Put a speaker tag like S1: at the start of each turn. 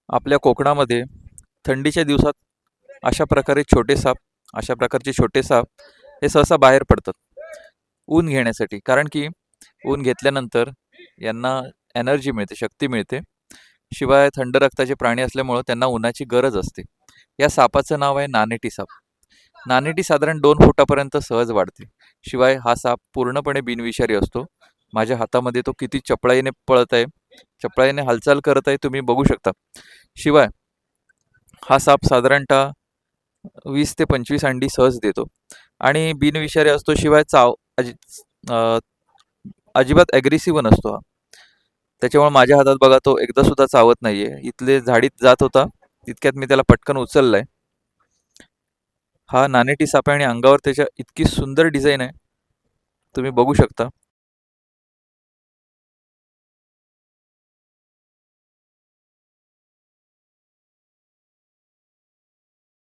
S1: आपल्या कोकणामध्ये थंडीच्या दिवसात अशा प्रकारचे छोटे साप हे सहसा बाहेर पडतात ऊन घेण्यासाठी. कारण की ऊन घेतल्यानंतर यांना एनर्जी मिळते, शक्ती मिळते. शिवाय थंड रक्ताचे प्राणी असल्यामुळं त्यांना उन्हाची गरज असते. या सापाचं नाव आहे नानेटी साप. नानेटी साधारण 2 फुटापर्यंत सहज वाढते. शिवाय हा साप पूर्णपणे बिनविषारी असतो. माझ्या हातामध्ये तो किती चपळाईने पळत आहे, चपळाईने हालचाल करत आहे, तुम्ही बघू शकता. शिवाय हा साप साधारणतः 20 ते 25 अंडी सहज देतो आणि बिनविषारी असतो. शिवाय अ, अजिबात ॲग्रेसिव्ह नसतो हा. त्याच्यामुळे माझ्या हातात बघा तो एकदा सुद्धा चावत नाहीये. इथले झाडीत जात होता, तितक्यात मी त्याला पटकन उचललाय. हा नानेटी साप आहे आणि अंगावर त्याच्या इतकी सुंदर डिझाईन आहे, तुम्ही बघू शकता.